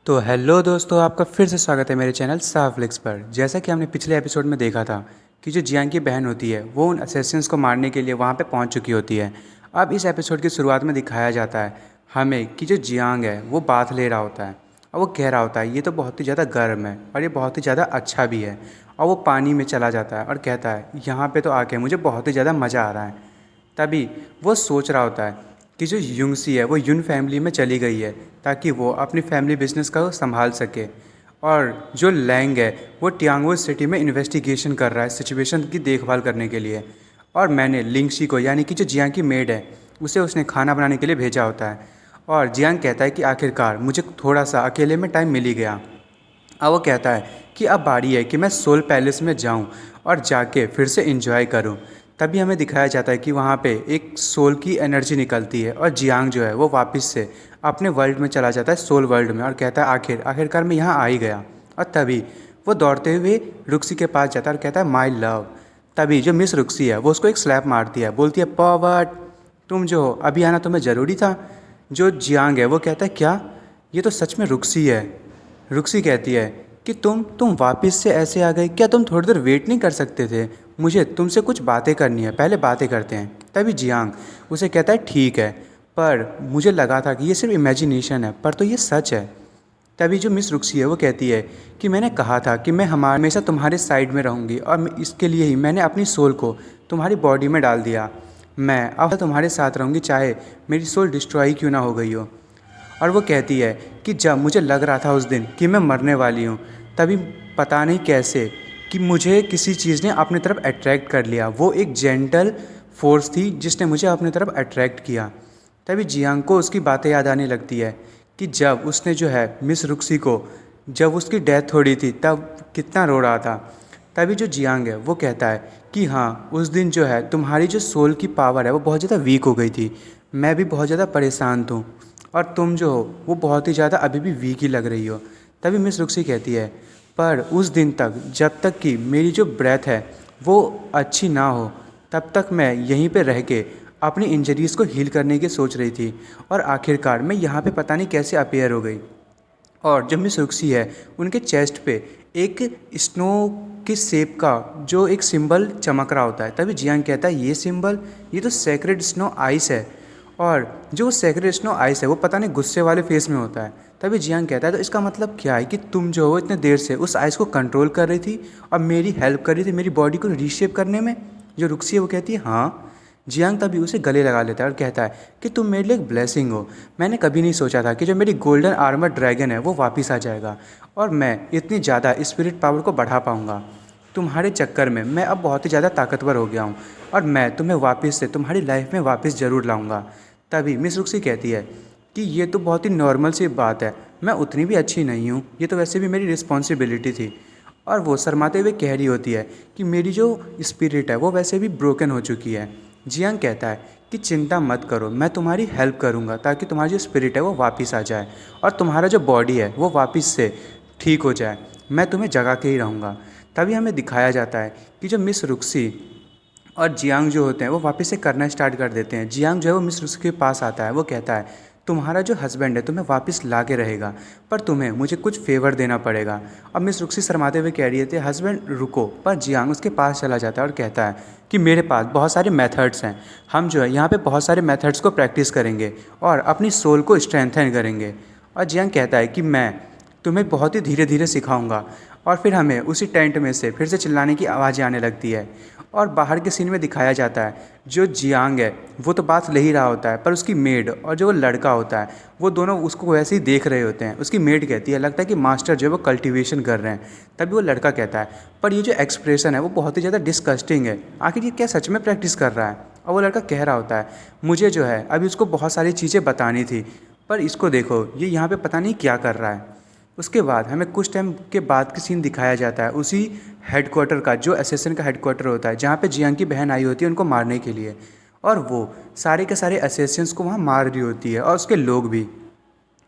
तो हेलो दोस्तों, आपका फिर से स्वागत है मेरे चैनल साफ्लिक्स पर। जैसा कि हमने पिछले एपिसोड में देखा था कि जो जियांग की बहन होती है वो उन असैसिन्स को मारने के लिए वहाँ पे पहुँच चुकी होती है। अब इस एपिसोड की शुरुआत में दिखाया जाता है हमें कि जो जियांग है वो बाथ ले रहा होता है और वो कह रहा होता है ये तो बहुत ही ज़्यादा गर्म है और ये बहुत ही ज़्यादा अच्छा भी है। और वो पानी में चला जाता है और कहता है यहाँ पर तो आके मुझे बहुत ही ज़्यादा मज़ा आ रहा है। तभी वो सोच रहा होता है कि जो युंगसी है वो युन फैमिली में चली गई है ताकि वो अपनी फैमिली बिजनेस का संभाल सके। और जो लैंग है वो टियांगो सिटी में इन्वेस्टिगेशन कर रहा है सिचुएशन की देखभाल करने के लिए। और मैंने लिंगशी को यानी कि जो जियांग की मेड है उसे उसने खाना बनाने के लिए भेजा होता है। और जियांग कहता है कि आखिरकार मुझे थोड़ा सा अकेले में टाइम मिल ही गया। अब वो कहता है कि अब बारी है कि मैं सोल पैलेस में जाऊं और जाके फिर से एंजॉय करूं। तभी हमें दिखाया जाता है कि वहाँ पे एक सोल की एनर्जी निकलती है और जियांग जो है वो वापस से अपने वर्ल्ड में चला जाता है, सोल वर्ल्ड में, और कहता है आखिरकार मैं यहाँ आ ही गया। और तभी वो दौड़ते हुए रुक्सी के पास जाता है और कहता है माई लव। तभी जो मिस रुक्सी है वो उसको एक स्लैप मारती है, बोलती है पॉवर्ट, तुम जो हो अभी आना तुम्हें ज़रूरी था। जो जियांग है वो कहता है क्या, ये तो सच में रुक्सी है। रुक्सी कहती है कि तुम वापस से ऐसे आ गए, क्या तुम थोड़ी देर वेट नहीं कर सकते थे? मुझे तुमसे कुछ बातें करनी है, पहले बातें करते हैं। तभी जियांग उसे कहता है ठीक है, पर मुझे लगा था कि ये सिर्फ इमेजिनेशन है, पर तो ये सच है। तभी जो मिस रुक्सी है वो कहती है कि मैंने कहा था कि मैं हमेशा तुम्हारे साइड में रहूँगी और इसके लिए ही मैंने अपनी सोल को तुम्हारी बॉडी में डाल दिया। मैं अब तुम्हारे साथ रहूँगी चाहे मेरी सोल डिस्ट्रॉय क्यों ना हो गई हो। और वो कहती है कि जब मुझे लग रहा था उस दिन कि मैं मरने वाली हूँ, तभी पता नहीं कैसे कि मुझे किसी चीज़ ने अपनी तरफ अट्रैक्ट कर लिया। वो एक जेंटल फोर्स थी जिसने मुझे अपनी तरफ अट्रैक्ट किया। तभी जियांग को उसकी बातें याद आने लगती है कि जब उसने जो है मिस रुक्सी को, जब उसकी डेथ हो रही थी तब कितना रो रहा था। तभी जो जियांग है वो कहता है कि हाँ, उस दिन जो है तुम्हारी जो सोल की पावर है वो बहुत ज़्यादा वीक हो गई थी, मैं भी बहुत ज़्यादा परेशान हूँ और तुम जो हो वो बहुत ही ज़्यादा अभी भी वीक ही लग रही हो। तभी मिस रुक्सी कहती है पर उस दिन तक जब तक कि मेरी जो ब्रेथ है वो अच्छी ना हो तब तक मैं यहीं पे रह के अपनी इंजरीज़ को हील करने की सोच रही थी, और आखिरकार मैं यहाँ पे पता नहीं कैसे अपीयर हो गई। और जब मिस रुक्सी है उनके चेस्ट पे एक स्नो के शेप का जो एक सिंबल चमक रहा होता है। तभी जियांग कहता है ये सिंबल, ये तो सेक्रेड स्नो आइस है। और जो सेक्रेड स्नो आइस है वो पता नहीं गुस्से वाले फेस में होता है। तभी जियांग कहता है तो इसका मतलब क्या है कि तुम जो हो इतने देर से उस आइस को कंट्रोल कर रही थी और मेरी हेल्प कर रही थी मेरी बॉडी को रीशेप करने में। जो रुक्सी है वो कहती है हाँ। जियांग तभी उसे गले लगा लेता है और कहता है कि तुम मेरे लिए एक ब्लेसिंग हो। मैंने कभी नहीं सोचा था कि जो मेरी गोल्डन आर्मर ड्रैगन है वो वापस आ जाएगा और मैं इतनी ज़्यादा स्पिरिट पावर को बढ़ा पाऊँगा। तुम्हारे चक्कर में मैं अब बहुत ही ज़्यादा ताकतवर हो गया हूँ और मैं तुम्हें वापस से तुम्हारी लाइफ में वापस ज़रूर लाऊंगा। तभी मिस रुक्सी कहती है कि ये तो बहुत ही नॉर्मल सी बात है, मैं उतनी भी अच्छी नहीं हूँ, ये तो वैसे भी मेरी रिस्पॉन्सिबिलिटी थी। और वो शर्माते हुए कह रही होती है कि मेरी जो स्पिरिट है वो वैसे भी ब्रोकन हो चुकी है। जियांग कहता है कि चिंता मत करो, मैं तुम्हारी हेल्प करूँगा ताकि तुम्हारी जो स्पिरिट है वो वापस आ जाए और तुम्हारा जो बॉडी है वो वापस से ठीक हो जाए, मैं तुम्हें जगा के ही रहूँगा। तभी हमें दिखाया जाता है कि जो मिस रुक्सी और जियांग जो होते हैं वो वापस से करना स्टार्ट कर देते हैं। जियांग जो है वो मिस रुक्सी के पास आता है, वो कहता है तुम्हारा जो हस्बैंड है तुम्हें वापस ला के रहेगा, पर तुम्हें मुझे कुछ फेवर देना पड़ेगा। अब मिस रुक्सी शर्माते हुए कह रही थी हस्बैंड रुको, पर जियांग उसके पास चला जाता है और कहता है कि मेरे पास बहुत सारे मेथड्स हैं, हम जो है यहाँ पे बहुत सारे मेथड्स को प्रैक्टिस करेंगे और अपनी सोल को स्ट्रेंथन करेंगे। और जियांग कहता है कि मैं तुम्हें बहुत ही धीरे धीरे सिखाऊंगा। और फिर हमें उसी टेंट में से फिर से चिल्लाने की आवाज़ें आने लगती है और बाहर के सीन में दिखाया जाता है जो जियांग है वो तो बात ले ही रहा होता है, पर उसकी मेड और जो वो लड़का होता है वो दोनों उसको वैसे ही देख रहे होते हैं। उसकी मेड कहती है लगता है कि मास्टर जो है वो कल्टीवेशन कर रहे हैं। तभी वो लड़का कहता है पर ये जो एक्सप्रेशन है वो बहुत ही ज़्यादा डिस्कस्टिंग है, आखिर ये क्या सच में प्रैक्टिस कर रहा है? और वो लड़का कह रहा होता है मुझे जो है अभी उसको बहुत सारी चीज़ें बतानी थी, पर इसको देखो ये यहाँ पर पता नहीं क्या कर रहा है। उसके बाद हमें कुछ टाइम के बाद की सीन दिखाया जाता है उसी हेडक्वार्टर का, जो असैसिन का हेडक्वार्टर होता है जहाँ पे जियांग की बहन आई होती है उनको मारने के लिए, और वो सारे के सारे असैसिन्स को वहाँ मार रही होती है और उसके लोग भी,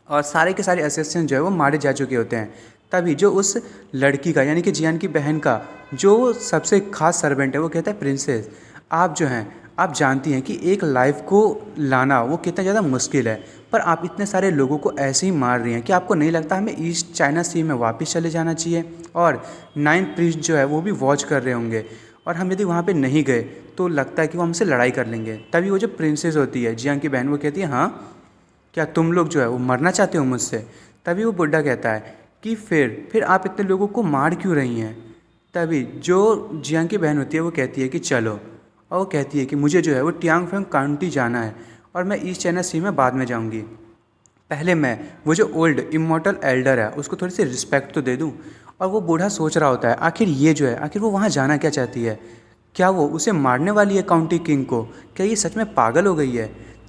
और सारे के सारे असैसिन जो है वो मारे जा चुके होते हैं। तभी जो उस लड़की का यानी कि जियांग की बहन का जो सबसे खास सर्वेंट है वो कहता है प्रिंसेस आप जो हैं आप जानती हैं कि एक लाइफ को लाना वो कितना ज़्यादा मुश्किल है, पर आप इतने सारे लोगों को ऐसे ही मार रही हैं कि आपको नहीं लगता हमें ईस्ट चाइना सी में वापस चले जाना चाहिए? और नाइन्थ प्रिंस जो है वो भी वॉच कर रहे होंगे, और हम यदि वहाँ पे नहीं गए तो लगता है कि वो हमसे लड़ाई कर लेंगे। तभी वो जो प्रिंसेस होती है, जियांग की बहन, वो कहती है, हाँ क्या तुम लोग जो है वो मरना चाहते हो मुझसे? तभी वो बुड्ढा कहता है कि फिर आप इतने लोगों को मार क्यों रही हैं? तभी जो जियांग की बहन होती है वो कहती है कि चलो, और वो कहती है कि मुझे जो है वो टियांगफेंग काउंटी जाना है, और मैं ईस्ट चाइना सी में बाद में जाऊंगी। पहले मैं वो जो ओल्ड इमॉर्टल एल्डर है उसको थोड़ी सी रिस्पेक्ट तो दे दूं। और वो बूढ़ा सोच रहा होता है आखिर ये जो है, आखिर वो वहाँ जाना क्या चाहती है? क्या वो उसे मारने वाली है काउंटी किंग को? क्या ये सच में पागल हो गई है?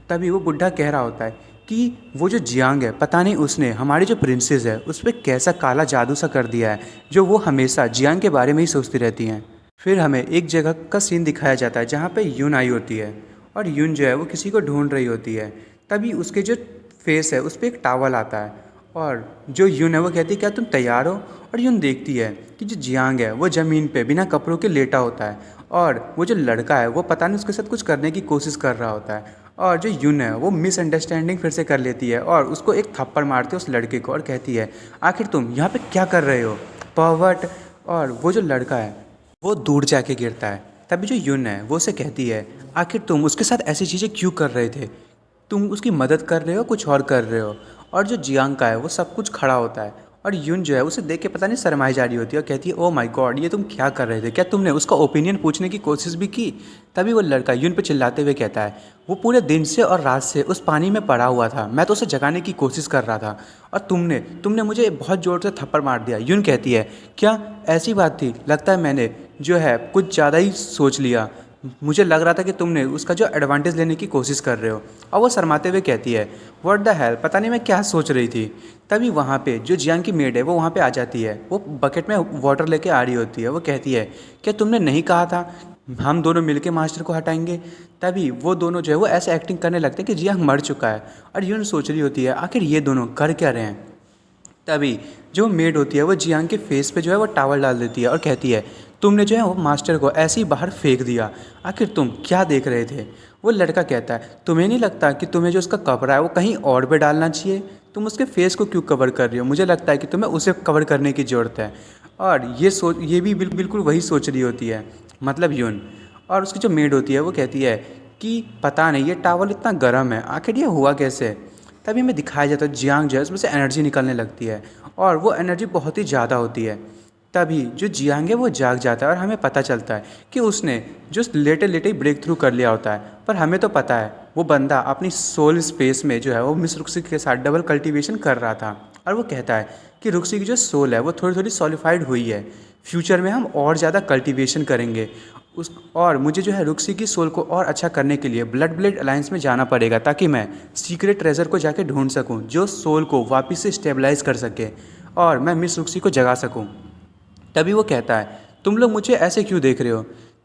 तभी वो बुढ़ा कह रहा होता है कि वो जो जियांग है, पता नहीं उसने हमारी जो प्रिंसेस है उस पर कैसा काला जादू सा कर दिया है, जो वो हमेशा जियांग के बारे में ही सोचती रहती हैं। फिर हमें एक जगह का सीन दिखाया जाता है जहाँ पे यून आई होती है, और यून जो है वो किसी को ढूंढ रही होती है। तभी उसके जो फेस है उस पर एक टावल आता है, और जो यून है वो कहती है क्या तुम तैयार हो? और यून देखती है कि जो जियांग है वो ज़मीन पे बिना कपड़ों के लेटा होता है, और वो जो लड़का है वो पता नहीं उसके साथ कुछ करने की कोशिश कर रहा होता है। और जो यून है वो मिसअंडरस्टैंडिंग फिर से कर लेती है, और उसको एक थप्पड़ मारती है उस लड़के को, और कहती है आखिर तुम यहाँ पे क्या कर रहे हो, पर्वर्ट? और वो जो लड़का है वो दूर जाके गिरता है। तभी जो यून है वो उसे कहती है आखिर तुम उसके साथ ऐसी चीज़ें क्यों कर रहे थे? तुम उसकी मदद कर रहे हो, कुछ और कर रहे हो? और जो जियांग का है वो सब कुछ खड़ा होता है, और यून जो है उसे देख के पता नहीं शर्माई जा रही होती है, और कहती है ओ माय गॉड, ये तुम क्या कर रहे थे? क्या तुमने उसका ओपिनियन पूछने की कोशिश भी की? तभी वो लड़का यून पे चिल्लाते हुए कहता है वो पूरे दिन से और रात से उस पानी में पड़ा हुआ था, मैं तो उसे जगाने की कोशिश कर रहा था, और तुमने तुमने मुझे बहुत ज़ोर से थप्पड़ मार दिया। यून कहती है क्या ऐसी बात थी? लगता है मैंने जो है कुछ ज़्यादा ही सोच लिया, मुझे लग रहा था कि तुमने उसका जो एडवांटेज लेने की कोशिश कर रहे हो। और वो शर्माते हुए कहती है व्हाट द हेल, पता नहीं मैं क्या सोच रही थी। तभी वहाँ पे जो जियांग की मेड है वो वहाँ पे आ जाती है, वो बकेट में वाटर लेके आ रही होती है। वो कहती है क्या तुमने नहीं कहा था हम दोनों मिलके मास्टर को हटाएंगे? तभी वो दोनों जो है वो ऐसे एक्टिंग करने लगते हैं कि जियांग मर चुका है, और यून सोच रही होती है आखिर ये दोनों कर क्या रहे हैं। तभी जो मेड होती है वो जियांग के फेस पे जो है वो टावल डाल देती है, और कहती है तुमने जो है वो मास्टर को ऐसे ही बाहर फेंक दिया, आखिर तुम क्या देख रहे थे? वो लड़का कहता है तुम्हें नहीं लगता कि तुम्हें जो उसका कपड़ा है वो कहीं और पे डालना चाहिए? तुम उसके फेस को क्यों कवर कर रही हो? मुझे लगता है कि तुम्हें उसे कवर करने की ज़रूरत है। और ये भी बिल्कुल वही सोच रही होती है, मतलब यून। और उसकी जो मेड होती है वो कहती है कि पता नहीं ये टावल इतना गर्म है, आखिर ये हुआ कैसे? तभी हमें दिखाया जाता है जियांग जो है उसमें से एनर्जी निकलने लगती है, और वो एनर्जी बहुत ही ज़्यादा होती है। तभी जो जियांग है वो जाग जाता है, और हमें पता चलता है कि उसने जो लेटे लेटे ही ब्रेक थ्रू कर लिया होता है। पर हमें तो पता है वो बंदा अपनी सोल स्पेस में जो है वो मिस रुक्सी के साथ डबल कल्टीवेशन कर रहा था, और वो कहता है कि रुक्सी की जो सोल है वो थोड़ी थोड़ी सॉलिफाइड हुई है, फ्यूचर में हम और ज़्यादा कल्टीवेशन करेंगे उस, और मुझे जो है रुक्सी की सोल को और अच्छा करने के लिए ब्लड ब्लेड अलायंस में जाना पड़ेगा, ताकि मैं सीक्रेट ट्रेजर को जाके ढूंढ सकूं जो सोल को वापस से स्टेबलाइज कर सके, और मैं मिस रुक्सी को जगा सकूं। तभी वो कहता है तुम लोग मुझे ऐसे क्यों देख रहे हो?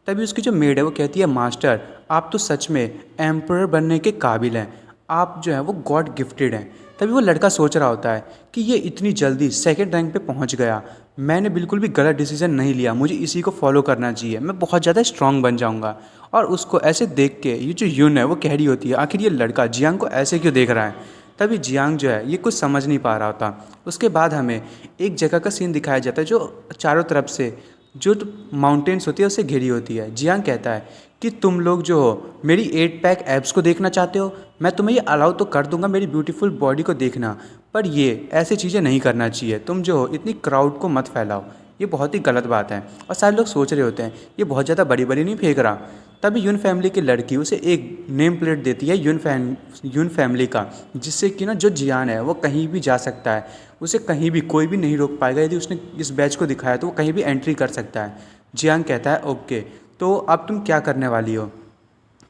तभी उसकी जो मेड है वो कहती है मास्टर आप तो सच में एम्परर बनने के काबिल हैं, आप जो है वो गॉड गिफ्टेड हैं। तभी वो लड़का सोच रहा होता है कि ये इतनी जल्दी सेकंड रैंक पे पहुंच गया, मैंने बिल्कुल भी गलत डिसीजन नहीं लिया, मुझे इसी को फॉलो करना चाहिए, मैं बहुत ज़्यादा स्ट्रांग बन जाऊंगा। और उसको ऐसे देख के ये जो यून है वो कह रही होती है आखिर ये लड़का जियांग को ऐसे क्यों देख रहा है? तभी जियांग जो है ये कुछ समझ नहीं पा रहा होता। उसके बाद हमें एक जगह का सीन दिखाया जाता है जो चारों तरफ से जो माउंटेन्स होती है उससे घिरी होती है। जियांग कहता है कि तुम लोग जो हो मेरी 8 पैक एब्स को देखना चाहते हो, मैं तुम्हें ये अलाउ तो कर दूंगा मेरी ब्यूटीफुल बॉडी को देखना, पर ये ऐसी चीज़ें नहीं करना चाहिए, तुम जो हो इतनी क्राउड को मत फैलाओ, ये बहुत ही गलत बात है। और सारे लोग सोच रहे होते हैं ये बहुत ज़्यादा बड़ी बड़ी नहीं फेंक रहा। तभी यून फैमिली की लड़की उसे एक नेम प्लेट देती है यून फैमिली का, जिससे कि ना जो जियान है वो कहीं भी जा सकता है, उसे कहीं भी कोई भी नहीं रोक पाएगा। यदि उसने इस बैच को दिखाया तो वो कहीं भी एंट्री कर सकता है। जियांग कहता है ओके, तो अब तुम क्या करने वाली हो?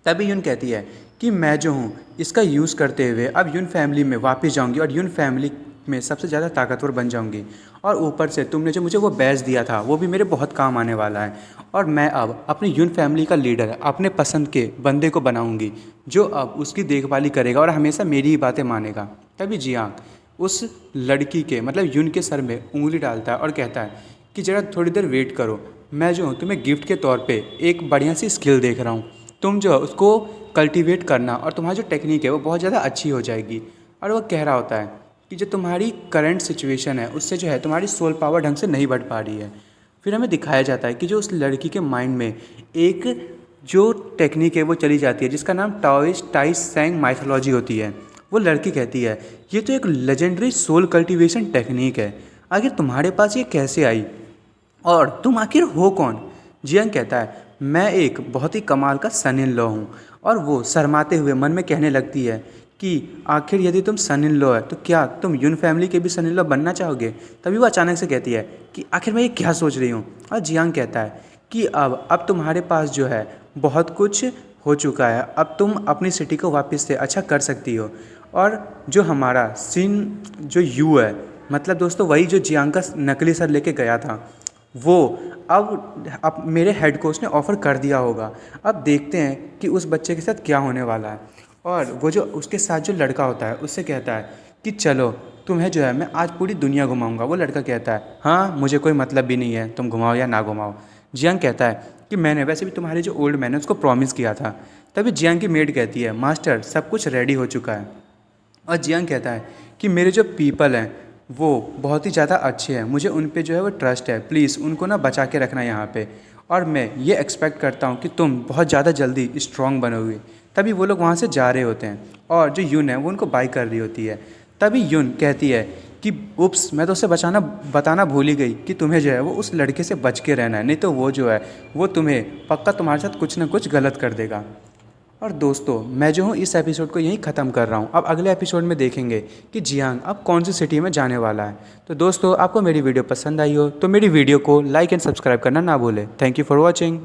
तभी यून कहती है कि मैं जो हूँ इसका यूज़ करते हुए अब यून फैमिली में वापस जाऊँगी और यून फैमिली में सबसे ज़्यादा ताकतवर बन जाऊँगी, और ऊपर से तुमने जो मुझे वो बैच दिया था वो भी मेरे बहुत काम आने वाला है, और मैं अब अपनी यून फैमिली का लीडर अपने पसंद के बंदे को बनाऊँगी जो अब उसकी देखभाली करेगा और हमेशा मेरी ही बातें मानेगा। तभी जियांग उस लड़की के मतलब यून के सर में उंगली डालता है और कहता है कि ज़रा थोड़ी देर वेट करो, मैं जो हूँ तुम्हें गिफ्ट के तौर पे एक बढ़िया सी स्किल देख रहा हूँ, तुम जो है उसको कल्टीवेट करना और तुम्हारी जो टेक्निक है वो बहुत ज़्यादा अच्छी हो जाएगी। और वो कह रहा होता है कि जो तुम्हारी करंट सिचुएशन है उससे जो है तुम्हारी सोल पावर ढंग से नहीं बढ़ पा रही है। फिर हमें दिखाया जाता है कि जो उस लड़की के माइंड में एक जो टेक्निक है वो चली जाती है जिसका नाम टाओइस्ट टाई सेंग माइथोलॉजी होती है। वो लड़की कहती है ये तो एक लेजेंडरी सोल कल्टीवेशन टेक्निक है, आखिर तुम्हारे पास ये कैसे आई और तुम आखिर हो कौन। जियांग कहता है मैं एक बहुत ही कमाल का सन इन लॉ हूँ। और वो शर्माते हुए मन में कहने लगती है कि आखिर यदि तुम सन इन लॉ है तो क्या तुम यून फैमिली के भी सन इन लॉ बनना चाहोगे। तभी वो अचानक से कहती है कि आखिर मैं ये क्या सोच रही हूँ। और जियांग कहता है कि अब तुम्हारे पास जो है बहुत कुछ हो चुका है, अब तुम अपनी सिटी को वापस से अच्छा कर सकती हो। और जो हमारा सीन जो यू है, मतलब दोस्तों वही जो जियांग का नकली सर लेके गया था, वो अब मेरे हेड कोच ने ऑफ़र कर दिया होगा। अब देखते हैं कि उस बच्चे के साथ क्या होने वाला है। और वो जो उसके साथ जो लड़का होता है उससे कहता है कि चलो तुम्हें जो है मैं आज पूरी दुनिया घुमाऊंगा। वो लड़का कहता है हाँ मुझे कोई मतलब भी नहीं है तुम घुमाओ या ना घुमाओ। जियांग कहता है कि मैंने वैसे भी तुम्हारे जो ओल्ड मैन है उसको प्रॉमिस किया था। तभी जियांग की मेड कहती है मास्टर सब कुछ रेडी हो चुका है। और जियांग कहता है कि मेरे जो पीपल हैं वो बहुत ही ज़्यादा अच्छे हैं, मुझे उन पे जो है वो ट्रस्ट है, प्लीज़ उनको ना बचा के रखना यहाँ पे। और मैं ये एक्सपेक्ट करता हूँ कि तुम बहुत ज़्यादा जल्दी स्ट्रॉन्ग बनोगे। तभी वो लोग वहाँ से जा रहे होते हैं और जो यून है वो उनको बाय कर रही होती है। तभी यून कहती है कि उप्स मैं तो उसे बताना भूल ही गई कि तुम्हें जो है वो उस लड़के से बच के रहना है, नहीं तो वो जो है वो तुम्हें पक्का तुम्हारे साथ कुछ ना कुछ गलत कर देगा। और दोस्तों मैं जो हूँ इस एपिसोड को यहीं ख़त्म कर रहा हूँ। अब अगले एपिसोड में देखेंगे कि जियांग अब कौन सी सिटी में जाने वाला है। तो दोस्तों आपको मेरी वीडियो पसंद आई हो तो मेरी वीडियो को लाइक एंड सब्सक्राइब करना ना भूलें। Thank you for watching.